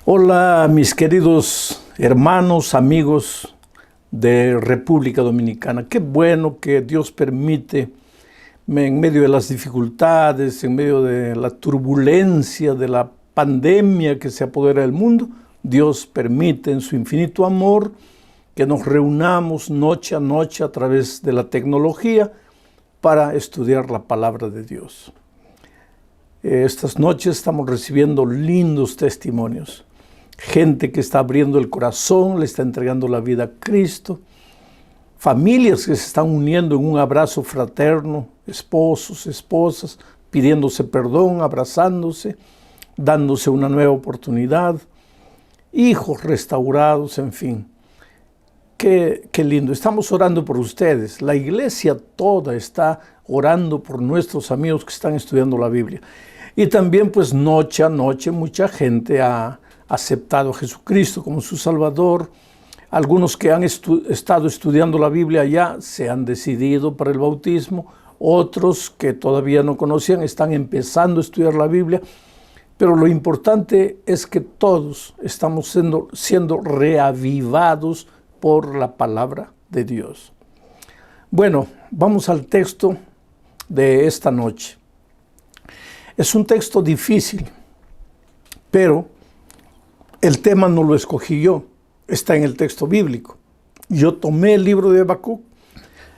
Hola, mis queridos hermanos, amigos de República Dominicana. Qué bueno que Dios permite, en medio de las dificultades, en medio de la turbulencia, de la pandemia que se apodera del mundo, Dios permite en su infinito amor que nos reunamos noche a noche a través de la tecnología para estudiar la palabra de Dios. Estas noches estamos recibiendo lindos testimonios. Gente que está abriendo el corazón, le está entregando la vida a Cristo. Familias que se están uniendo en un abrazo fraterno, esposos, esposas, pidiéndose perdón, abrazándose, dándose una nueva oportunidad. Hijos restaurados, en fin. Qué lindo. Estamos orando por ustedes. La iglesia toda está orando por nuestros amigos que están estudiando la Biblia. Y también, pues, noche a noche, mucha gente ha aceptado a Jesucristo como su Salvador. Algunos que han estado estudiando la Biblia ya se han decidido para el bautismo. Otros que todavía no conocían están empezando a estudiar la Biblia. Pero lo importante es que todos estamos siendo reavivados por la palabra de Dios. Bueno, vamos al texto de esta noche. Es un texto difícil, pero el tema no lo escogí yo, está en el texto bíblico. Yo tomé el libro de Habacuc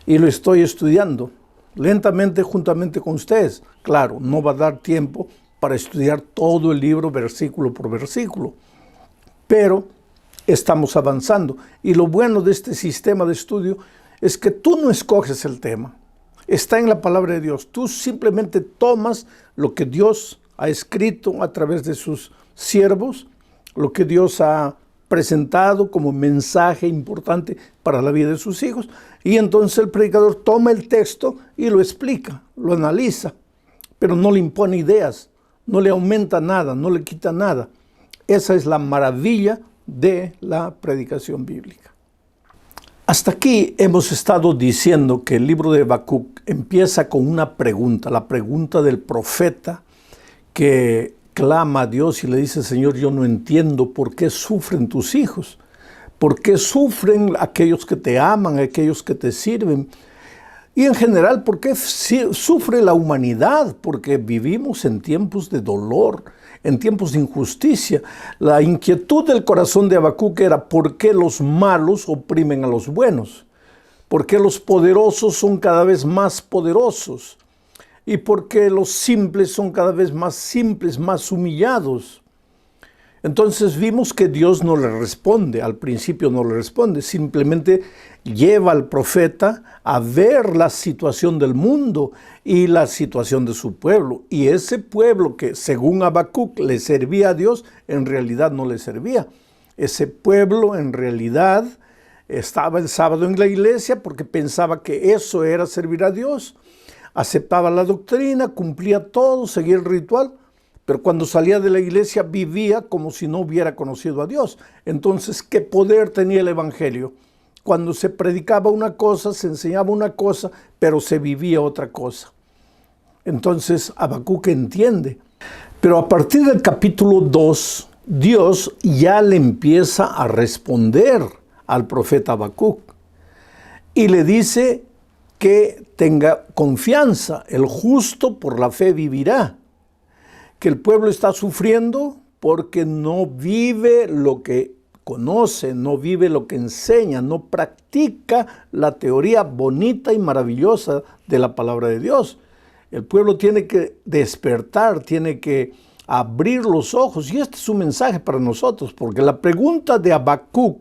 y lo estoy estudiando lentamente juntamente con ustedes. Claro, no va a dar tiempo para estudiar todo el libro versículo por versículo, pero estamos avanzando. Y lo bueno de este sistema de estudio es que tú no escoges el tema. Está en la palabra de Dios. Tú simplemente tomas lo que Dios ha escrito a través de sus siervos, lo que Dios ha presentado como mensaje importante para la vida de sus hijos. Y entonces el predicador toma el texto y lo explica, lo analiza, pero no le impone ideas, no le aumenta nada, no le quita nada. Esa es la maravilla de la predicación bíblica. Hasta aquí hemos estado diciendo que el libro de Habacuc empieza con una pregunta, la pregunta del profeta que clama a Dios y le dice: Señor, yo no entiendo por qué sufren tus hijos, por qué sufren aquellos que te aman, aquellos que te sirven, y en general por qué sufre la humanidad, porque vivimos en tiempos de dolor, en tiempos de injusticia. La inquietud del corazón de Habacuc era: ¿por qué los malos oprimen a los buenos? ¿Por qué los poderosos son cada vez más poderosos? ¿Y por qué los simples son cada vez más simples, más humillados? Entonces vimos que Dios no le responde, al principio no le responde, simplemente lleva al profeta a ver la situación del mundo y la situación de su pueblo. Y ese pueblo que según Habacuc le servía a Dios, en realidad no le servía. Ese pueblo en realidad estaba el sábado en la iglesia porque pensaba que eso era servir a Dios. Aceptaba la doctrina, cumplía todo, seguía el ritual, pero cuando salía de la iglesia vivía como si no hubiera conocido a Dios. Entonces, ¿qué poder tenía el evangelio? Cuando se predicaba una cosa, se enseñaba una cosa, pero se vivía otra cosa. Entonces, Habacuc entiende. Pero a partir del capítulo 2, Dios ya le empieza a responder al profeta Habacuc y le dice que tenga confianza, el justo por la fe vivirá, que el pueblo está sufriendo porque no vive lo que conoce, no vive lo que enseña, no practica la teoría bonita y maravillosa de la palabra de Dios. El pueblo tiene que despertar, tiene que abrir los ojos, y este es un mensaje para nosotros, porque la pregunta de Habacuc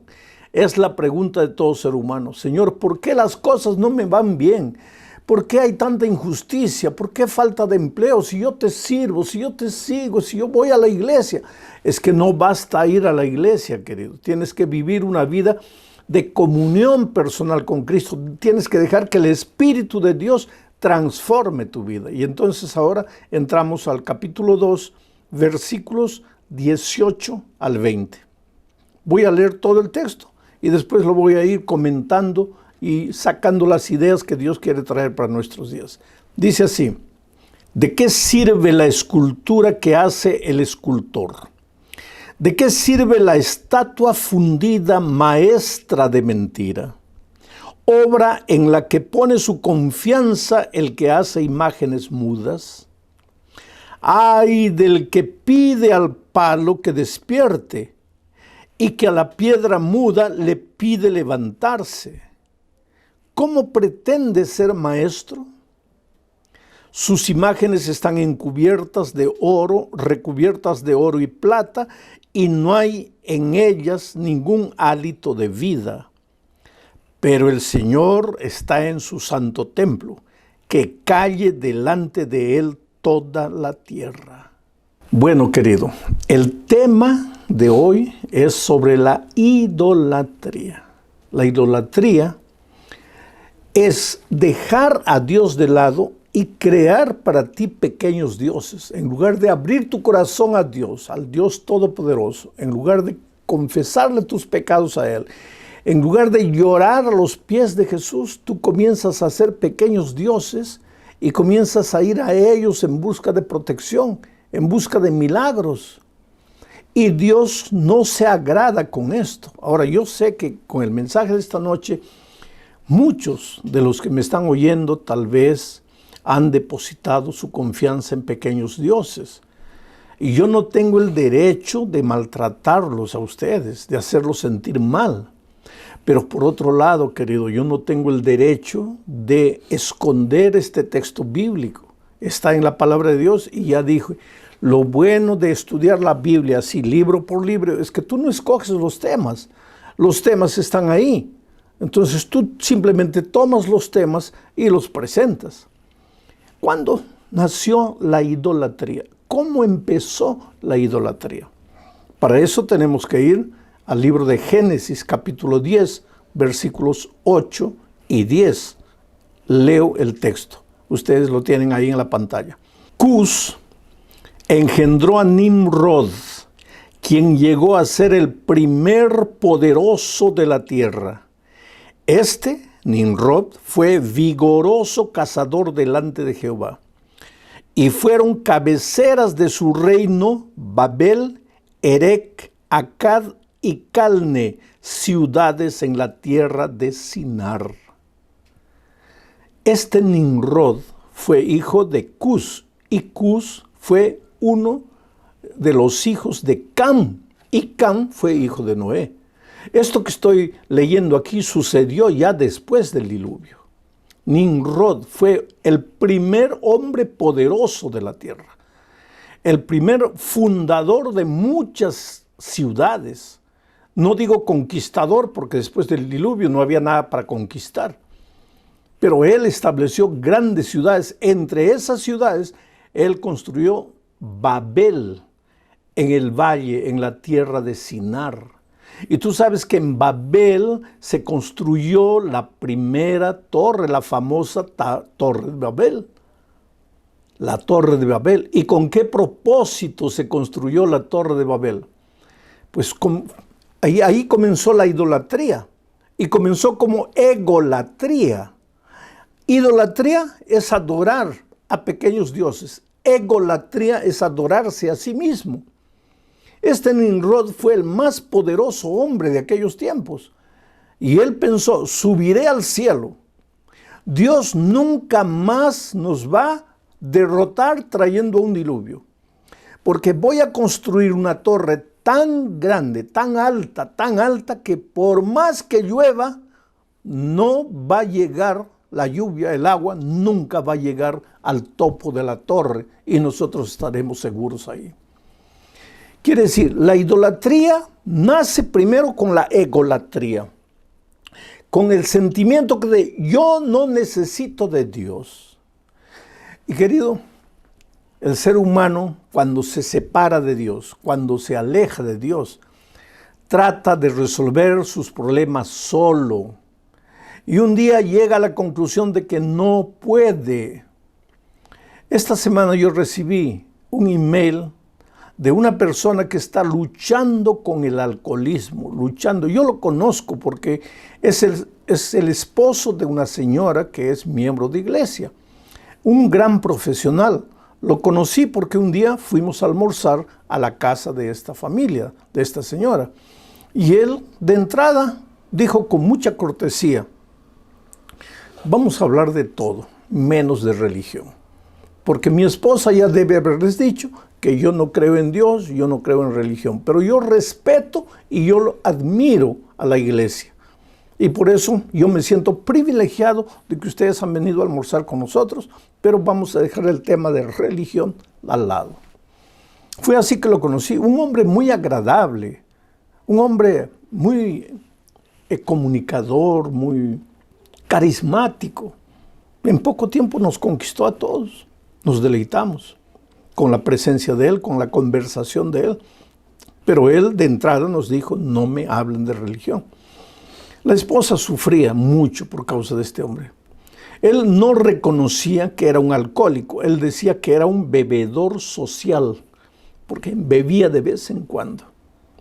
es la pregunta de todo ser humano. Señor, ¿por qué las cosas no me van bien? ¿Por qué hay tanta injusticia? ¿Por qué falta de empleo? Si yo te sirvo, si yo te sigo, si yo voy a la iglesia. Es que no basta ir a la iglesia, querido. Tienes que vivir una vida de comunión personal con Cristo. Tienes que dejar que el Espíritu de Dios transforme tu vida. Y entonces ahora entramos al capítulo 2, versículos 18 al 20. Voy a leer todo el texto y después lo voy a ir comentando y sacando las ideas que Dios quiere traer para nuestros días. Dice así: ¿de qué sirve la escultura que hace el escultor? ¿De qué sirve la estatua fundida maestra de mentira? Obra en la que pone su confianza el que hace imágenes mudas. Ay del que pide al palo que despierte y que a la piedra muda le pide levantarse. ¿Cómo pretende ser maestro? Sus imágenes están recubiertas de oro y plata, y no hay en ellas ningún hálito de vida. Pero el Señor está en su santo templo, que calle delante de él toda la tierra. Bueno, querido, el tema de hoy es sobre la idolatría. La idolatría es dejar a Dios de lado y crear para ti pequeños dioses. En lugar de abrir tu corazón a Dios, al Dios Todopoderoso, en lugar de confesarle tus pecados a Él, en lugar de llorar a los pies de Jesús, tú comienzas a hacer pequeños dioses y comienzas a ir a ellos en busca de protección, en busca de milagros. Y Dios no se agrada con esto. Ahora, yo sé que con el mensaje de esta noche, muchos de los que me están oyendo tal vez han depositado su confianza en pequeños dioses. Y yo no tengo el derecho de maltratarlos a ustedes, de hacerlos sentir mal. Pero por otro lado, querido, yo no tengo el derecho de esconder este texto bíblico. Está en la palabra de Dios y ya dije, lo bueno de estudiar la Biblia así, libro por libro, es que tú no escoges los temas. Los temas están ahí. Entonces tú simplemente tomas los temas y los presentas. ¿Cuándo nació la idolatría? ¿Cómo empezó la idolatría? Para eso tenemos que ir al libro de Génesis, capítulo 10, versículos 8 y 10. Leo el texto. Ustedes lo tienen ahí en la pantalla. Cus engendró a Nimrod, quien llegó a ser el primer poderoso de la tierra. Nimrod, fue vigoroso cazador delante de Jehová. Y fueron cabeceras de su reino Babel, Erec, Accad y Calne, ciudades en la tierra de Sinar. Nimrod fue hijo de Cus, y Cus fue uno de los hijos de Cam, y Cam fue hijo de Noé. Esto que estoy leyendo aquí sucedió ya después del diluvio. Nimrod fue el primer hombre poderoso de la tierra, el primer fundador de muchas ciudades. No digo conquistador, porque después del diluvio no había nada para conquistar. Pero él estableció grandes ciudades. Entre esas ciudades, él construyó Babel, en el valle, en la tierra de Sinar. Y tú sabes que en Babel se construyó la primera torre, la famosa Torre de Babel. La Torre de Babel. ¿Y con qué propósito se construyó la Torre de Babel? Pues ahí comenzó la idolatría. Y comenzó como egolatría. Idolatría es adorar a pequeños dioses. Egolatría es adorarse a sí mismo. Nimrod fue el más poderoso hombre de aquellos tiempos. Y él pensó, subiré al cielo. Dios nunca más nos va a derrotar trayendo un diluvio. Porque voy a construir una torre tan grande, tan alta, que por más que llueva, no va a llegar la lluvia, el agua, nunca va a llegar al topo de la torre y nosotros estaremos seguros ahí. Quiere decir, la idolatría nace primero con la egolatría, con el sentimiento de yo no necesito de Dios. Y querido, el ser humano cuando se separa de Dios, cuando se aleja de Dios, trata de resolver sus problemas solo. Y un día llega a la conclusión de que no puede. Esta semana yo recibí un email de una persona que está luchando con el alcoholismo, luchando. Yo lo conozco porque es el esposo de una señora que es miembro de iglesia, un gran profesional. Lo conocí porque un día fuimos a almorzar a la casa de esta familia, de esta señora. Y él, de entrada, dijo con mucha cortesía: vamos a hablar de todo, menos de religión. Porque mi esposa ya debe haberles dicho que yo no creo en Dios, yo no creo en religión. Pero yo respeto y yo admiro a la iglesia. Y por eso yo me siento privilegiado de que ustedes han venido a almorzar con nosotros, pero vamos a dejar el tema de religión al lado. Fue así que lo conocí, un hombre muy agradable, un hombre muy comunicador, muy carismático. En poco tiempo nos conquistó a todos, nos deleitamos con la presencia de él, con la conversación de él. Pero él de entrada nos dijo: no me hablen de religión. La esposa sufría mucho por causa de este hombre. Él no reconocía que era un alcohólico, él decía que era un bebedor social, porque bebía de vez en cuando,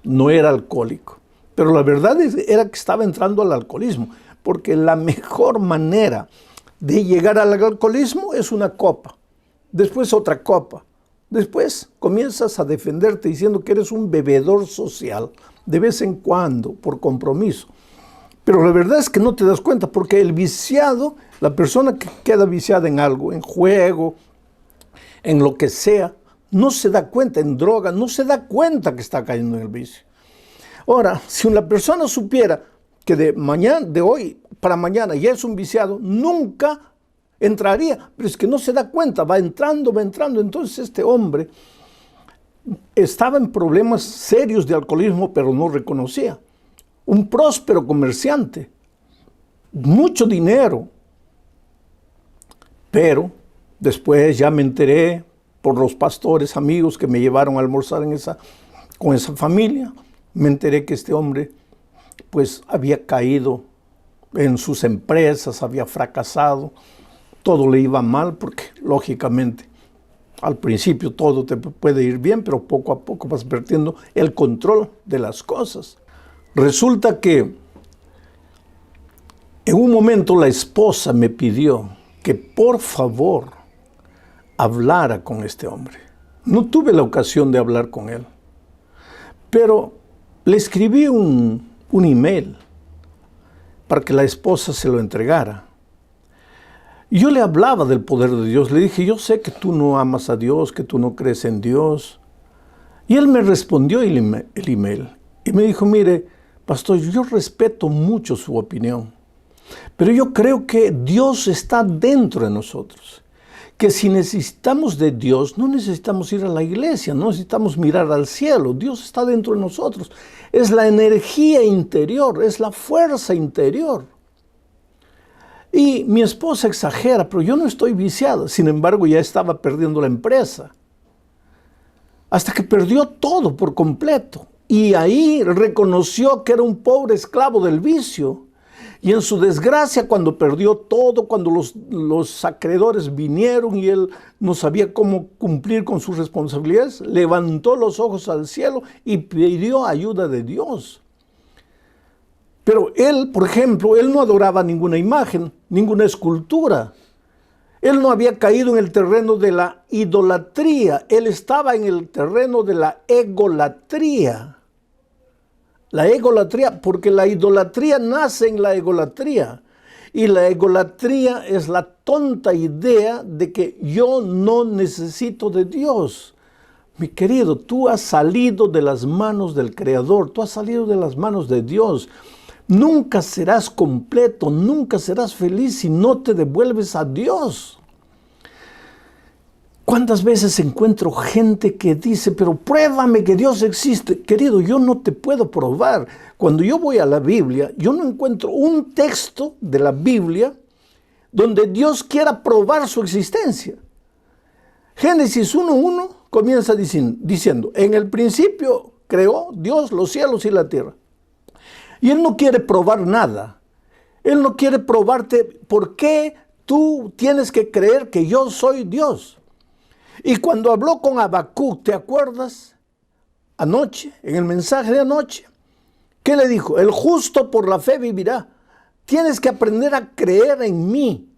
no era alcohólico. Pero la verdad era que estaba entrando al alcoholismo, porque la mejor manera de llegar al alcoholismo es una copa, después otra copa, después comienzas a defenderte diciendo que eres un bebedor social, de vez en cuando, por compromiso. Pero la verdad es que no te das cuenta, porque el viciado, la persona que queda viciada en algo, en juego, en lo que sea, no se da cuenta, en droga, no se da cuenta que está cayendo en el vicio. Ahora, si una persona supiera que de hoy para mañana ya es un viciado, nunca entraría, pero es que no se da cuenta, va entrando. Entonces este hombre estaba en problemas serios de alcoholismo, pero no reconocía. Un próspero comerciante, mucho dinero. Pero después ya me enteré por los pastores amigos que me llevaron a almorzar con esa familia, me enteré que este hombre pues había caído en sus empresas, había fracasado, todo le iba mal porque lógicamente al principio todo te puede ir bien, pero poco a poco vas perdiendo el control de las cosas. Resulta que en un momento la esposa me pidió que por favor hablara con este hombre. No tuve la ocasión de hablar con él, pero le escribí un email para que la esposa se lo entregara. Y yo le hablaba del poder de Dios. Le dije: yo sé que tú no amas a Dios, que tú no crees en Dios. Y él me respondió el email y me dijo: mire, pastor, yo respeto mucho su opinión, pero yo creo que Dios está dentro de nosotros. Que si necesitamos de Dios, no necesitamos ir a la iglesia, no necesitamos mirar al cielo. Dios está dentro de nosotros. Es la energía interior, es la fuerza interior. Y mi esposa exagera, pero yo no estoy viciada. Sin embargo, ya estaba perdiendo la empresa. Hasta que perdió todo por completo. Y ahí reconoció que era un pobre esclavo del vicio. Y en su desgracia, cuando perdió todo, cuando los acreedores vinieron y él no sabía cómo cumplir con sus responsabilidades, levantó los ojos al cielo y pidió ayuda de Dios. Pero él, por ejemplo, él no adoraba ninguna imagen, ninguna escultura. Él no había caído en el terreno de la idolatría, él estaba en el terreno de la egolatría. La egolatría, porque la idolatría nace en la egolatría. Y la egolatría es la tonta idea de que yo no necesito de Dios. Mi querido, tú has salido de las manos del Creador, tú has salido de las manos de Dios. Nunca serás completo, nunca serás feliz si no te devuelves a Dios. ¿Cuántas veces encuentro gente que dice: pero pruébame que Dios existe? Querido, yo no te puedo probar. Cuando yo voy a la Biblia, yo no encuentro un texto de la Biblia donde Dios quiera probar su existencia. Génesis 1:1 comienza diciendo: en el principio creó Dios los cielos y la tierra. Y Él no quiere probar nada. Él no quiere probarte por qué tú tienes que creer que yo soy Dios. Y cuando habló con Habacuc, ¿te acuerdas? Anoche, en el mensaje de anoche, ¿qué le dijo? El justo por la fe vivirá. Tienes que aprender a creer en mí.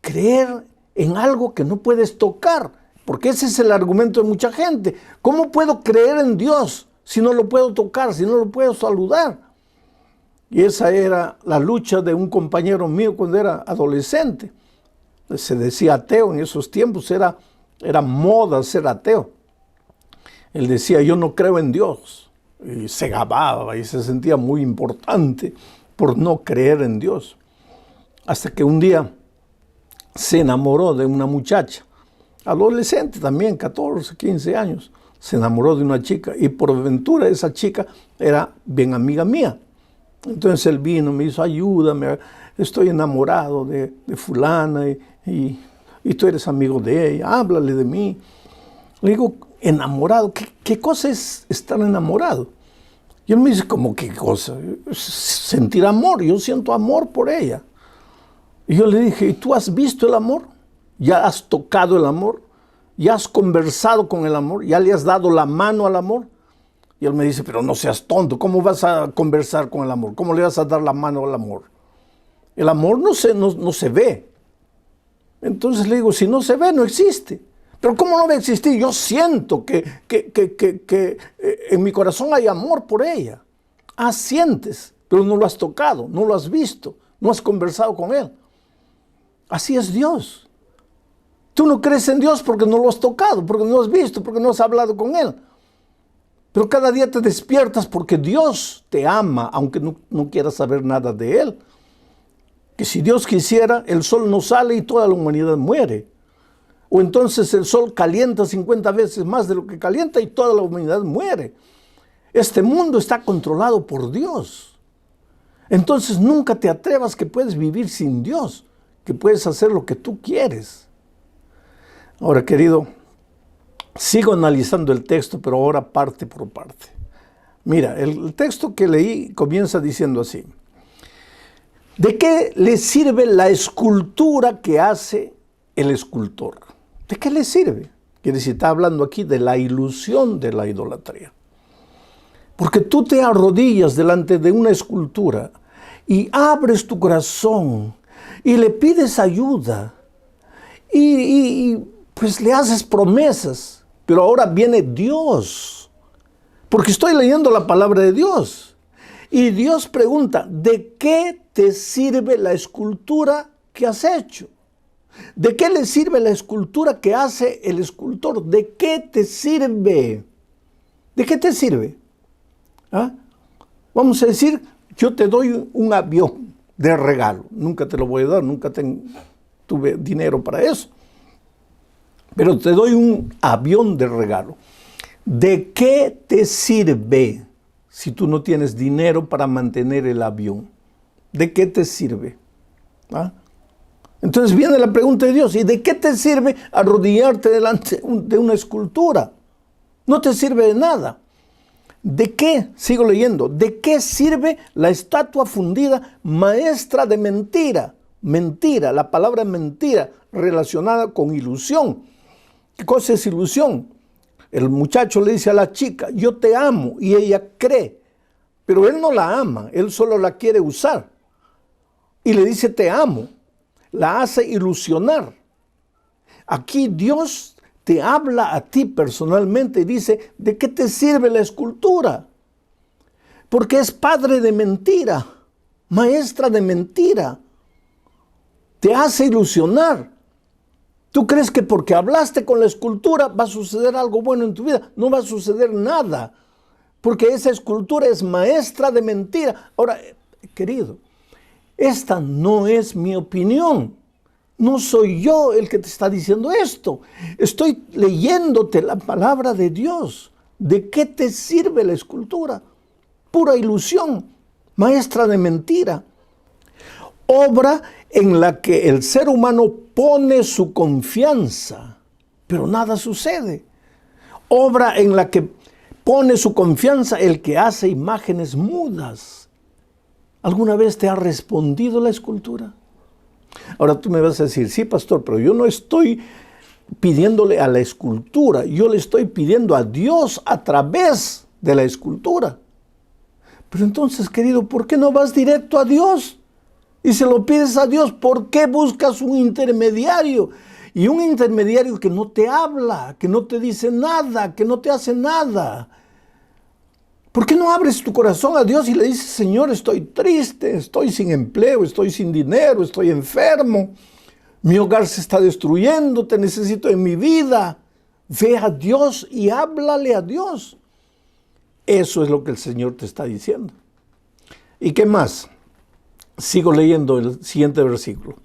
Creer en algo que no puedes tocar. porque ese es el argumento de mucha gente. ¿Cómo puedo creer en Dios si no lo puedo tocar, si no lo puedo saludar? Y esa era la lucha de un compañero mío cuando era adolescente. Se decía ateo en esos tiempos, era moda ser ateo. Él decía, yo no creo en Dios. Y se gababa y se sentía muy importante por no creer en Dios. Hasta que un día se enamoró de una muchacha, adolescente también, 14, 15 años. Se enamoró de una chica y por ventura esa chica era bien amiga mía. Entonces él vino, me hizo, ayúdame, estoy enamorado de fulana y tú eres amigo de ella, háblale de mí. Le digo, enamorado, ¿qué cosa es estar enamorado? Y él me dice, ¿cómo qué cosa? Sentir amor, yo siento amor por ella. Y yo le dije, ¿y tú has visto el amor? ¿Ya has tocado el amor? ¿Ya has conversado con el amor? ¿Ya le has dado la mano al amor? Y él me dice, pero no seas tonto, ¿cómo vas a conversar con el amor? ¿Cómo le vas a dar la mano al amor? El amor no se ve. Entonces le digo, si no se ve, no existe. Pero ¿cómo no va a existir? Yo siento que en mi corazón hay amor por ella. Ah, sientes, pero no lo has tocado, no lo has visto, no has conversado con él. Así es Dios. Tú no crees en Dios porque no lo has tocado, porque no lo has visto, porque no has hablado con él. Pero cada día te despiertas porque Dios te ama, aunque no quieras saber nada de él. Que si Dios quisiera, el sol no sale y toda la humanidad muere. O entonces el sol calienta 50 veces más de lo que calienta y toda la humanidad muere. Este mundo está controlado por Dios. Entonces nunca te atrevas que puedes vivir sin Dios, que puedes hacer lo que tú quieres. Ahora, querido, sigo analizando el texto, pero ahora parte por parte. Mira, el texto que leí comienza diciendo así. ¿De qué le sirve la escultura que hace el escultor? ¿De qué le sirve? Quiere decir, está hablando aquí de la ilusión de la idolatría. Porque tú te arrodillas delante de una escultura y abres tu corazón y le pides ayuda y pues le haces promesas. Pero ahora viene Dios, porque estoy leyendo la palabra de Dios. Y Dios pregunta, ¿de qué te sirve la escultura que has hecho? ¿De qué le sirve la escultura que hace el escultor? ¿De qué te sirve? ¿De qué te sirve? ¿Ah? Vamos a decir, yo te doy un avión de regalo. Nunca te lo voy a dar, nunca tuve dinero para eso. Pero te doy un avión de regalo. ¿De qué te sirve si tú no tienes dinero para mantener el avión? ¿De qué te sirve? ¿Ah? Entonces viene la pregunta de Dios, ¿y de qué te sirve arrodillarte delante de una escultura? No te sirve de nada. ¿De qué? Sigo leyendo. ¿De qué sirve la estatua fundida maestra de mentira? Mentira, la palabra mentira relacionada con ilusión. ¿Qué cosa es ilusión? El muchacho le dice a la chica, yo te amo, y ella cree, pero él no la ama, él solo la quiere usar. Y le dice, te amo, la hace ilusionar. Aquí Dios te habla a ti personalmente y dice, ¿de qué te sirve la escultura? Porque es padre de mentira, maestra de mentira. Te hace ilusionar. ¿Tú crees que porque hablaste con la escultura va a suceder algo bueno en tu vida? No va a suceder nada, porque esa escultura es maestra de mentira. Ahora, querido, esta no es mi opinión. No soy yo el que te está diciendo esto. Estoy leyéndote la palabra de Dios. ¿De qué te sirve la escultura? Pura ilusión, maestra de mentira. Obra en la que el ser humano pone su confianza, pero nada sucede. Obra en la que pone su confianza el que hace imágenes mudas. ¿Alguna vez te ha respondido la escultura? Ahora tú me vas a decir, sí, pastor, pero yo no estoy pidiéndole a la escultura, yo le estoy pidiendo a Dios a través de la escultura. Pero entonces, querido, ¿por qué no vas directo a Dios? Y se lo pides a Dios, ¿por qué buscas un intermediario? Y un intermediario que no te habla, que no te dice nada, que no te hace nada. ¿Por qué no abres tu corazón a Dios y le dices, Señor, estoy triste, estoy sin empleo, estoy sin dinero, estoy enfermo, mi hogar se está destruyendo, te necesito en mi vida? Ve a Dios y háblale a Dios. Eso es lo que el Señor te está diciendo. ¿Y qué más? Sigo leyendo el siguiente versículo.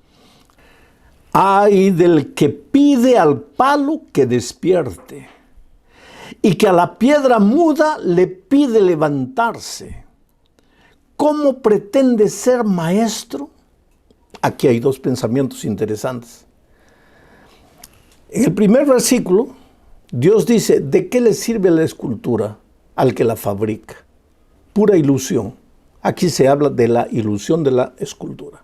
Ay del que pide al palo que despierte, y que a la piedra muda le pide levantarse. ¿Cómo pretende ser maestro? Aquí hay dos pensamientos interesantes. En el primer versículo, Dios dice, ¿de qué le sirve la escultura al que la fabrica? Pura ilusión. Aquí se habla de la ilusión de la escultura.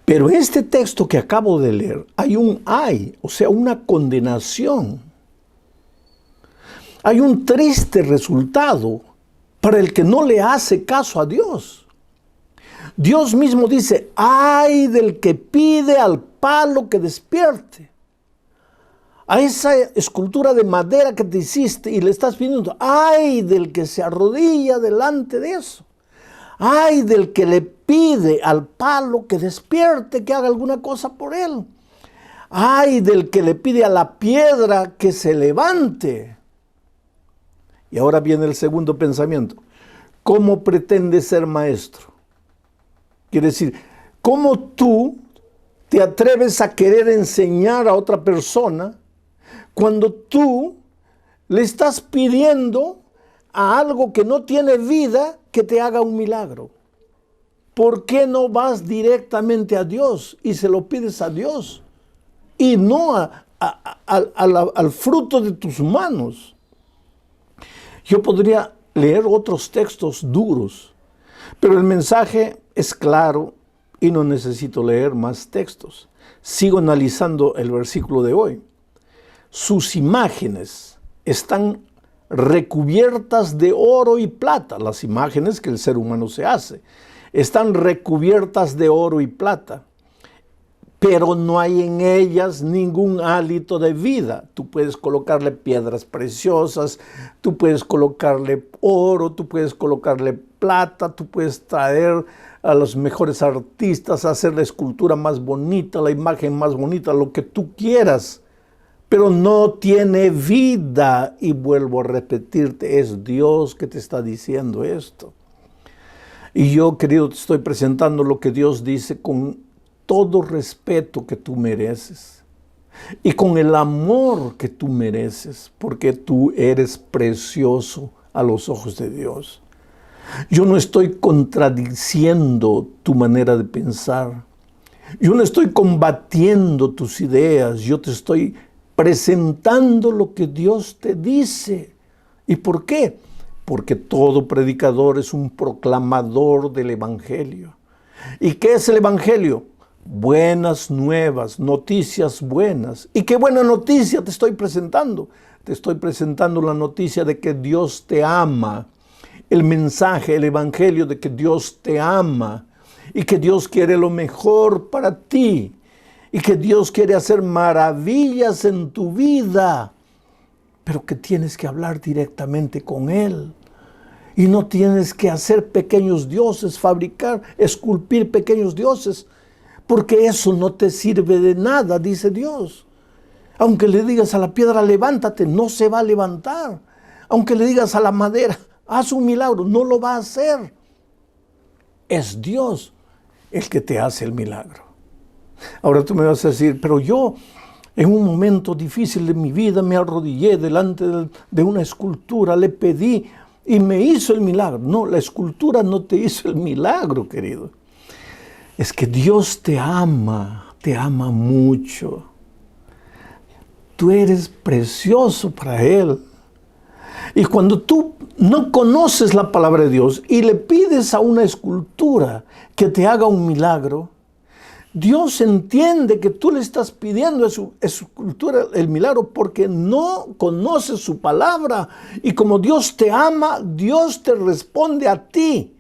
Pero en este texto que acabo de leer hay un ay, o sea, una condenación. Hay un triste resultado para el que no le hace caso a Dios. Dios mismo dice, ay del que pide al palo que despierte. A esa escultura de madera que te hiciste y le estás pidiendo, ay del que se arrodilla delante de eso. Ay del que le pide al palo que despierte, que haga alguna cosa por él. Ay del que le pide a la piedra que se levante. Y ahora viene el segundo pensamiento. ¿Cómo pretende ser maestro? Quiere decir, ¿cómo tú te atreves a querer enseñar a otra persona cuando tú le estás pidiendo a algo que no tiene vida que te haga un milagro? ¿Por qué no vas directamente a Dios y se lo pides a Dios y no al fruto de tus manos? Yo podría leer otros textos duros, pero el mensaje es claro y no necesito leer más textos. Sigo analizando el versículo de hoy. Sus imágenes están recubiertas de oro y plata. Las imágenes que el ser humano se hace están recubiertas de oro y plata, pero no hay en ellas ningún hálito de vida. Tú puedes colocarle piedras preciosas, tú puedes colocarle oro, tú puedes colocarle plata, tú puedes traer a los mejores artistas a hacer la escultura más bonita, la imagen más bonita, lo que tú quieras, pero no tiene vida. Y vuelvo a repetirte, es Dios que te está diciendo esto. Y yo, querido, te estoy presentando lo que Dios dice con todo respeto que tú mereces y con el amor que tú mereces, porque tú eres precioso a los ojos de Dios. Yo no estoy contradiciendo tu manera de pensar. Yo no estoy combatiendo tus ideas. Yo te estoy presentando lo que Dios te dice. ¿Y por qué? Porque todo predicador es un proclamador del Evangelio. ¿Y qué es el Evangelio? Buenas nuevas, noticias buenas. ¿Y qué buena noticia te estoy presentando? Te estoy presentando la noticia de que Dios te ama. El mensaje, el Evangelio de que Dios te ama y que Dios quiere lo mejor para ti y que Dios quiere hacer maravillas en tu vida, pero que tienes que hablar directamente con Él. Y no tienes que hacer pequeños dioses, fabricar, esculpir pequeños dioses, porque eso no te sirve de nada, dice Dios. Aunque le digas a la piedra, levántate, no se va a levantar. Aunque le digas a la madera, haz un milagro, no lo va a hacer. Es Dios el que te hace el milagro. Ahora tú me vas a decir, pero yo en un momento difícil de mi vida me arrodillé delante de una escultura, le pedí y me hizo el milagro. No, la escultura no te hizo el milagro, querido. Es que Dios te ama mucho. Tú eres precioso para Él. Y cuando tú no conoces la palabra de Dios y le pides a una escultura que te haga un milagro, Dios entiende que tú le estás pidiendo a su escultura el milagro porque no conoces su palabra. Y como Dios te ama, Dios te responde a ti.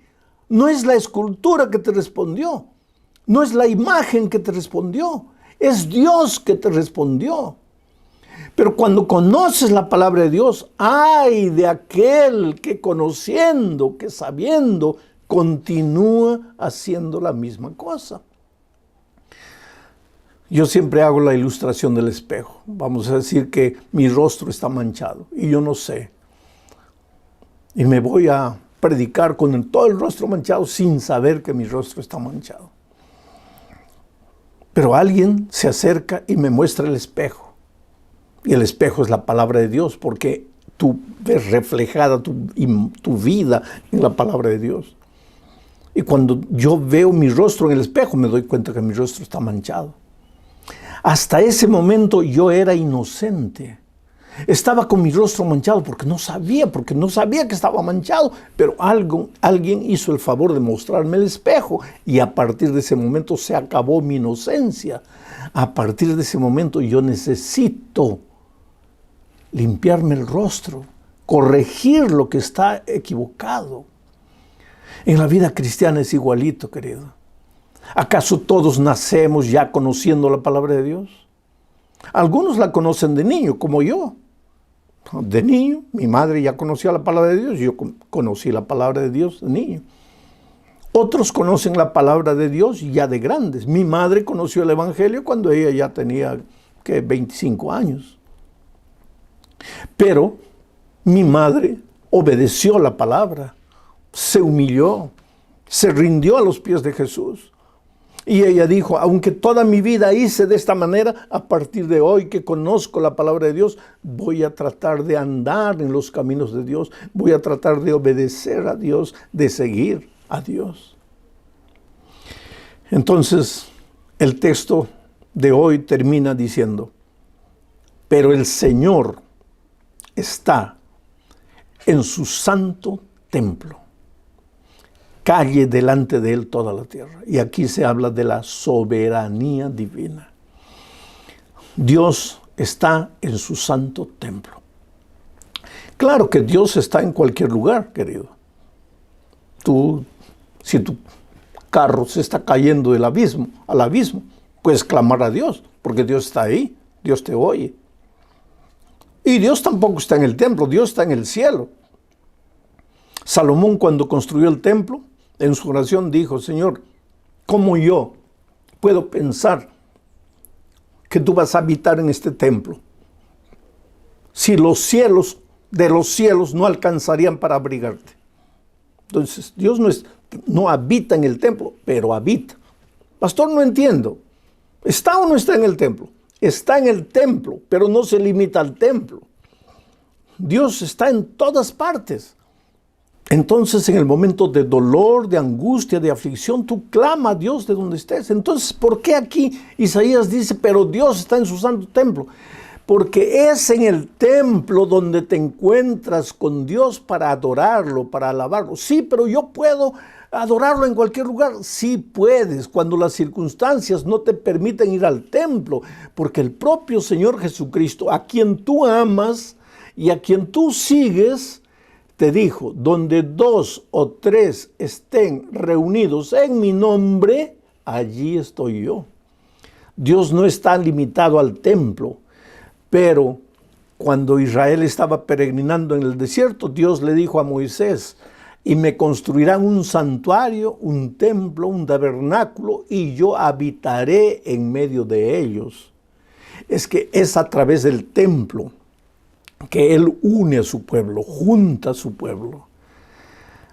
No es la escultura que te respondió, no es la imagen que te respondió, Es Dios que te respondió. Pero cuando conoces la palabra de Dios, ¡ay de aquel que conociendo, que sabiendo, continúa haciendo la misma cosa! Yo siempre hago la ilustración del espejo. Vamos a decir que mi rostro está manchado y yo no sé. Y me voy a predicar con todo el rostro manchado sin saber que mi rostro está manchado. Pero alguien se acerca y me muestra el espejo. Y el espejo es la palabra de Dios, porque tú ves reflejada tu vida en la palabra de Dios. Y cuando yo veo mi rostro en el espejo, me doy cuenta que mi rostro está manchado. Hasta ese momento yo era inocente. Estaba con mi rostro manchado porque no sabía que estaba manchado. Pero alguien hizo el favor de mostrarme el espejo. Y a partir de ese momento se acabó mi inocencia. A partir de ese momento yo necesito limpiarme el rostro, corregir lo que está equivocado. En la vida cristiana es igualito, querido. ¿Acaso todos nacemos ya conociendo la palabra de Dios? Algunos la conocen de niño, como yo. De niño, mi madre ya conocía la palabra de Dios, yo conocí la palabra de Dios de niño. Otros conocen la palabra de Dios ya de grandes. Mi madre conoció el Evangelio cuando ella ya tenía 25 años. Pero mi madre obedeció la palabra, se humilló, se rindió a los pies de Jesús. Y ella dijo, aunque toda mi vida hice de esta manera, a partir de hoy que conozco la palabra de Dios, voy a tratar de andar en los caminos de Dios, voy a tratar de obedecer a Dios, de seguir a Dios. Entonces, el texto de hoy termina diciendo, pero el Señor está en su santo templo. Calle delante de él toda la tierra. Y aquí se habla de la soberanía divina. Dios está en su santo templo. Claro que Dios está en cualquier lugar, querido. Si tu carro se está cayendo al abismo, puedes clamar a Dios, porque Dios está ahí, Dios te oye. Y Dios tampoco está en el templo, Dios está en el cielo. Salomón, cuando construyó el templo, en su oración dijo, Señor, ¿cómo yo puedo pensar que tú vas a habitar en este templo? Si los cielos de los cielos no alcanzarían para abrigarte. Entonces, Dios no habita en el templo, pero habita. Pastor, no entiendo. ¿Está o no está en el templo? Está en el templo, pero no se limita al templo. Dios está en todas partes. Entonces, en el momento de dolor, de angustia, de aflicción, tú clama a Dios de donde estés. Entonces, ¿por qué aquí Isaías dice, pero Dios está en su santo templo? Porque es en el templo donde te encuentras con Dios para adorarlo, para alabarlo. Sí, pero yo puedo adorarlo en cualquier lugar. Sí puedes, cuando las circunstancias no te permiten ir al templo. Porque el propio Señor Jesucristo, a quien tú amas y a quien tú sigues, te dijo, donde 2 o 3 estén reunidos en mi nombre, allí estoy yo. Dios no está limitado al templo, pero cuando Israel estaba peregrinando en el desierto, Dios le dijo a Moisés, y me construirán un santuario, un templo, un tabernáculo, y yo habitaré en medio de ellos. Es que es a través del templo que Él une a su pueblo, junta a su pueblo.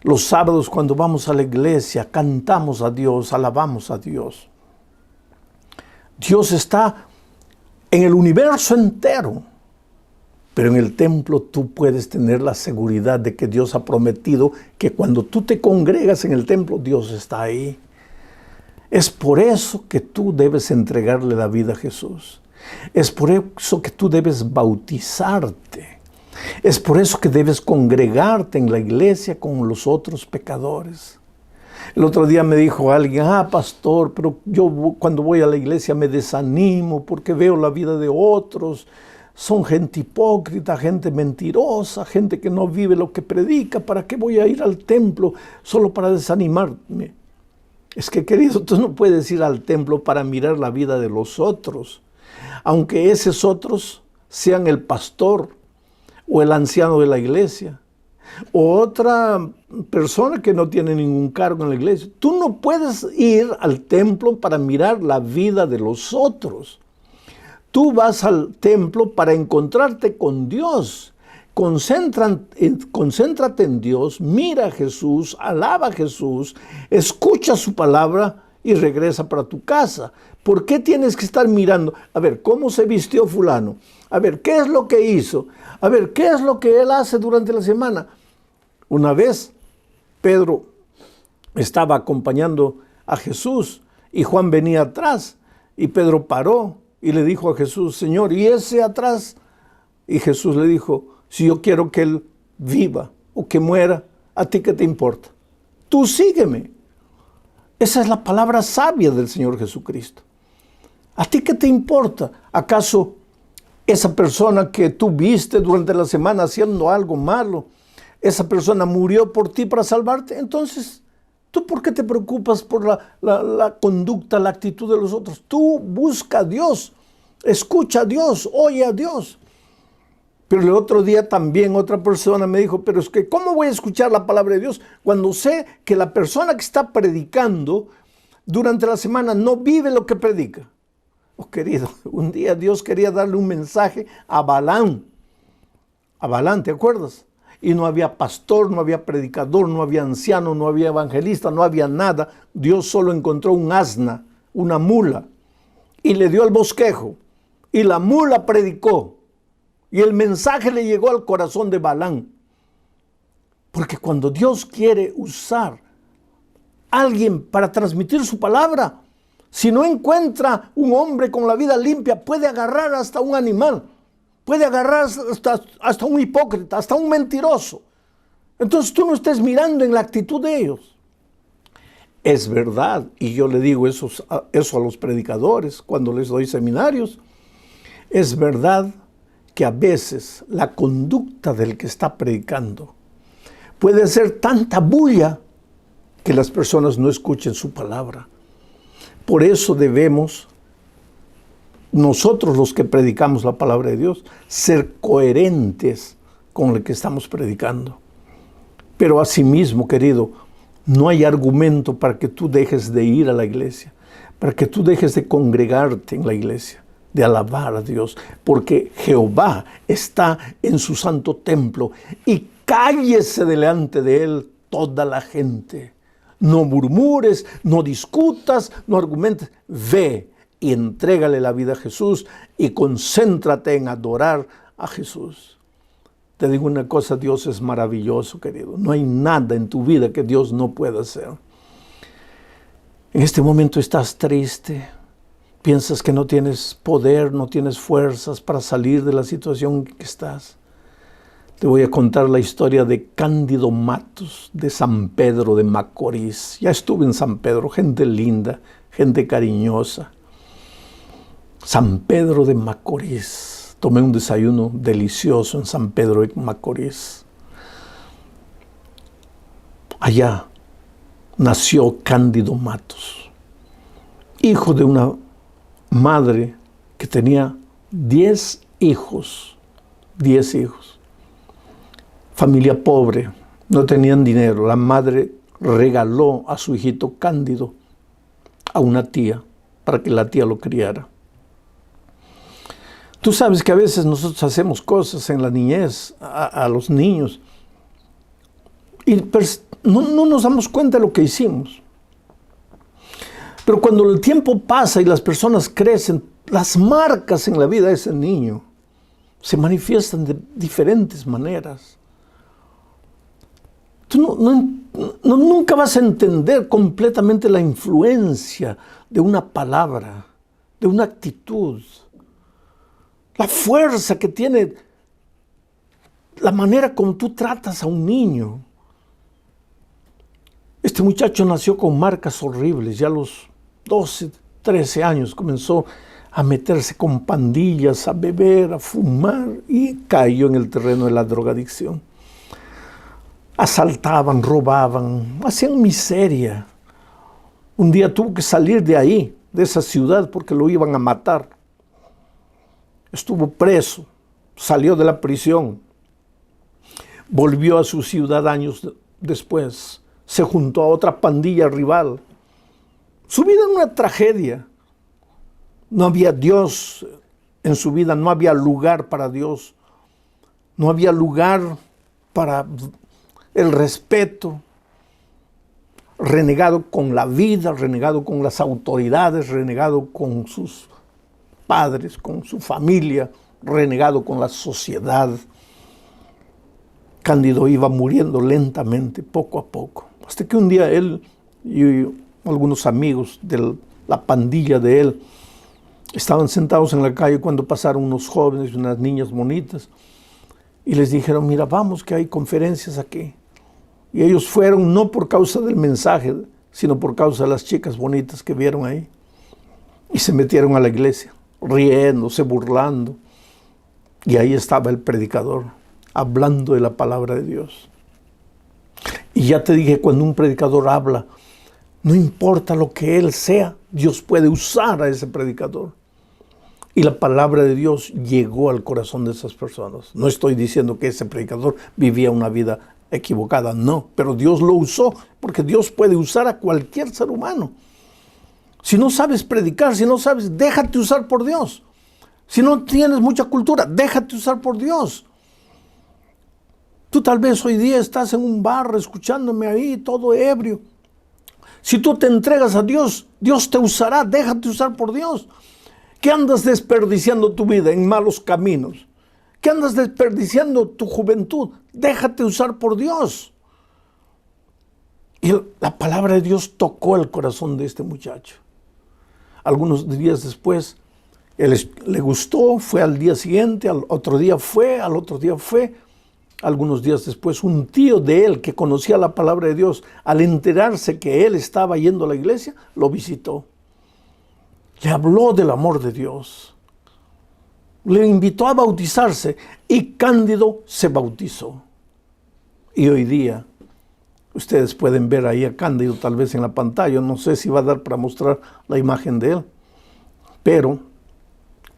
Los sábados cuando vamos a la iglesia, cantamos a Dios, alabamos a Dios. Dios está en el universo entero, pero en el templo tú puedes tener la seguridad de que Dios ha prometido que cuando tú te congregas en el templo, Dios está ahí. Es por eso que tú debes entregarle la vida a Jesús. Es por eso que tú debes bautizarte. Es por eso que debes congregarte en la iglesia con los otros pecadores. El otro día me dijo alguien, pastor, pero yo cuando voy a la iglesia me desanimo porque veo la vida de otros. Son gente hipócrita, gente mentirosa, gente que no vive lo que predica. ¿Para qué voy a ir al templo solo para desanimarme? Es que, querido, tú no puedes ir al templo para mirar la vida de los otros, aunque esos otros sean el pastor o el anciano de la iglesia o otra persona que no tiene ningún cargo en la iglesia. Tú no puedes ir al templo para mirar la vida de los otros. Tú vas al templo para encontrarte con Dios. Concéntrate en Dios, mira a Jesús, alaba a Jesús, escucha su palabra y regresa para tu casa. ¿Por qué tienes que estar mirando? A ver, ¿cómo se vistió fulano? A ver, ¿qué es lo que hizo? A ver, ¿qué es lo que él hace durante la semana? Una vez, Pedro estaba acompañando a Jesús y Juan venía atrás y Pedro paró y le dijo a Jesús, Señor, ¿y ese atrás? Y Jesús le dijo, si yo quiero que él viva o que muera, ¿a ti qué te importa? Tú sígueme. Esa es la palabra sabia del Señor Jesucristo. ¿A ti qué te importa? ¿Acaso esa persona que tú viste durante la semana haciendo algo malo, esa persona murió por ti para salvarte? Entonces, ¿tú por qué te preocupas por la conducta, la actitud de los otros? Tú busca a Dios, escucha a Dios, oye a Dios. Pero el otro día también otra persona me dijo, pero es que ¿cómo voy a escuchar la palabra de Dios cuando sé que la persona que está predicando durante la semana no vive lo que predica? Oh, querido, un día Dios quería darle un mensaje a Balaam. A Balaam, ¿te acuerdas? Y no había pastor, no había predicador, no había anciano, no había evangelista, no había nada. Dios solo encontró un asna, una mula, y le dio el bosquejo. Y la mula predicó. Y el mensaje le llegó al corazón de Balaam. Porque cuando Dios quiere usar a alguien para transmitir su palabra, si no encuentra un hombre con la vida limpia, puede agarrar hasta un animal, puede agarrar hasta un hipócrita, hasta un mentiroso. Entonces tú no estés mirando en la actitud de ellos. Es verdad, y yo le digo eso a los predicadores cuando les doy seminarios, es verdad que a veces la conducta del que está predicando puede ser tanta bulla que las personas no escuchen su palabra. Por eso debemos, nosotros los que predicamos la palabra de Dios, ser coherentes con lo que estamos predicando. Pero asimismo, querido, no hay argumento para que tú dejes de ir a la iglesia, para que tú dejes de congregarte en la iglesia, de alabar a Dios, porque Jehová está en su santo templo y cállese delante de él toda la gente. No murmures, no discutas, no argumentes. Ve y entrégale la vida a Jesús y concéntrate en adorar a Jesús. Te digo una cosa, Dios es maravilloso, querido. No hay nada en tu vida que Dios no pueda hacer. En este momento estás triste. Piensas que no tienes poder, no tienes fuerzas para salir de la situación en que estás. Te voy a contar la historia de Cándido Matos, de San Pedro de Macorís. Ya estuve en San Pedro, gente linda, gente cariñosa. San Pedro de Macorís. Tomé un desayuno delicioso en San Pedro de Macorís. Allá nació Cándido Matos, hijo de una madre que tenía 10 hijos. 10 hijos. Familia pobre, no tenían dinero. La madre regaló a su hijito Cándido a una tía para que la tía lo criara. Tú sabes que a veces nosotros hacemos cosas en la niñez a los niños y no nos damos cuenta de lo que hicimos. Pero cuando el tiempo pasa y las personas crecen, las marcas en la vida de ese niño se manifiestan de diferentes maneras. Tú nunca vas a entender completamente la influencia de una palabra, de una actitud, la fuerza que tiene la manera como tú tratas a un niño. Este muchacho nació con marcas horribles, ya a los 12, 13 años comenzó a meterse con pandillas, a beber, a fumar y cayó en el terreno de la drogadicción. Asaltaban, robaban, hacían miseria. Un día tuvo que salir de ahí, de esa ciudad, porque lo iban a matar. Estuvo preso, salió de la prisión, volvió a su ciudad años después, se juntó a otra pandilla rival. Su vida era una tragedia. No había Dios en su vida, no había lugar para Dios, no había lugar para el respeto. Renegado con la vida, renegado con las autoridades, renegado con sus padres, con su familia, renegado con la sociedad. Cándido iba muriendo lentamente, poco a poco, hasta que un día él y algunos amigos de la pandilla de él estaban sentados en la calle cuando pasaron unos jóvenes y unas niñas bonitas y les dijeron: mira, vamos, que hay conferencias aquí. Y ellos fueron no por causa del mensaje, sino por causa de las chicas bonitas que vieron ahí. Y se metieron a la iglesia, riéndose, burlando. Y ahí estaba el predicador, hablando de la palabra de Dios. Y ya te dije, cuando un predicador habla, no importa lo que él sea, Dios puede usar a ese predicador. Y la palabra de Dios llegó al corazón de esas personas. No estoy diciendo que ese predicador vivía una vida equivocada, no, pero Dios lo usó, porque Dios puede usar a cualquier ser humano. Si no sabes predicar, si no sabes, déjate usar por Dios. Si no tienes mucha cultura, déjate usar por Dios. Tú tal vez hoy día estás en un bar escuchándome ahí, todo ebrio. Si tú te entregas a Dios, Dios te usará, déjate usar por Dios. ¿Qué andas desperdiciando tu vida en malos caminos? ¿Qué andas desperdiciando tu juventud? Déjate usar por Dios. Y la palabra de Dios tocó el corazón de este muchacho. Algunos días después, él le gustó, fue al día siguiente, al otro día fue, al otro día fue. Algunos días después, un tío de él que conocía la palabra de Dios, al enterarse que él estaba yendo a la iglesia, lo visitó. Le habló del amor de Dios. Le invitó a bautizarse y Cándido se bautizó. Y hoy día, ustedes pueden ver ahí a Cándido tal vez en la pantalla, no sé si va a dar para mostrar la imagen de él, pero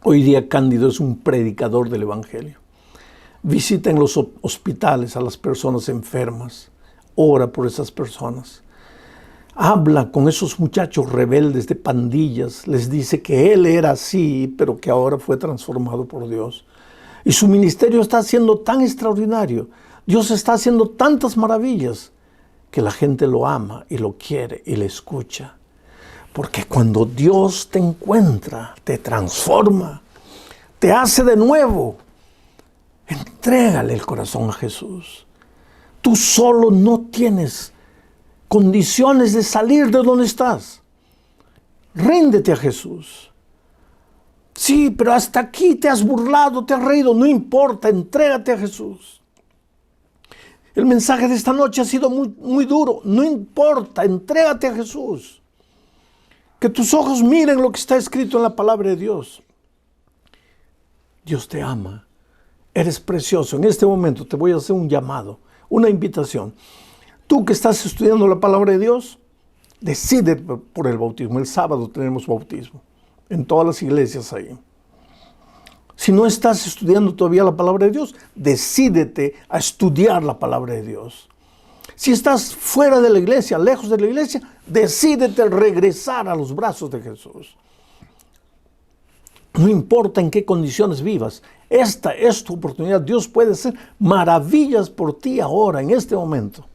hoy día Cándido es un predicador del Evangelio. Visita en los hospitales a las personas enfermas, ora por esas personas. Habla con esos muchachos rebeldes de pandillas, les dice que él era así, pero que ahora fue transformado por Dios. Y su ministerio está siendo tan extraordinario, Dios está haciendo tantas maravillas, que la gente lo ama y lo quiere y le escucha. Porque cuando Dios te encuentra, te transforma, te hace de nuevo, entrégale el corazón a Jesús. Tú solo no tienes condiciones de salir de donde estás. Ríndete a Jesús. Sí, pero hasta aquí te has burlado, te has reído, no importa, entrégate a Jesús. El mensaje de esta noche ha sido muy duro, no importa, entrégate a Jesús. Que tus ojos miren lo que está escrito en la palabra de Dios. Dios te ama, eres precioso. En este momento te voy a hacer un llamado, una invitación. Tú que estás estudiando la palabra de Dios, decide por el bautismo. El sábado tenemos bautismo, en todas las iglesias ahí. Si no estás estudiando todavía la palabra de Dios, decídete a estudiar la palabra de Dios. Si estás fuera de la iglesia, lejos de la iglesia, decídete a regresar a los brazos de Jesús. No importa en qué condiciones vivas, esta es tu oportunidad. Dios puede hacer maravillas por ti ahora, en este momento.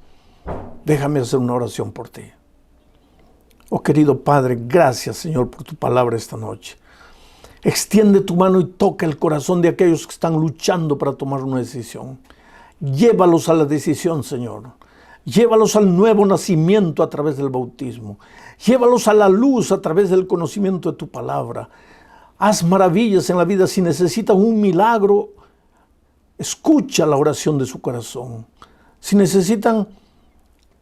Déjame hacer una oración por ti. Oh querido Padre, gracias Señor por tu palabra esta noche. Extiende tu mano y toca el corazón de aquellos que están luchando para tomar una decisión. Llévalos a la decisión, Señor. Llévalos al nuevo nacimiento a través del bautismo. Llévalos a la luz a través del conocimiento de tu palabra. Haz maravillas en la vida. Si necesitan un milagro, escucha la oración de su corazón. Si necesitan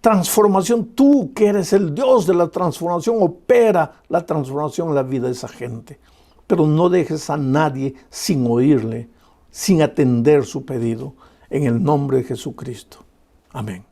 transformación, tú que eres el Dios de la transformación, opera la transformación en la vida de esa gente. Pero no dejes a nadie sin oírle, sin atender su pedido. En el nombre de Jesucristo. Amén.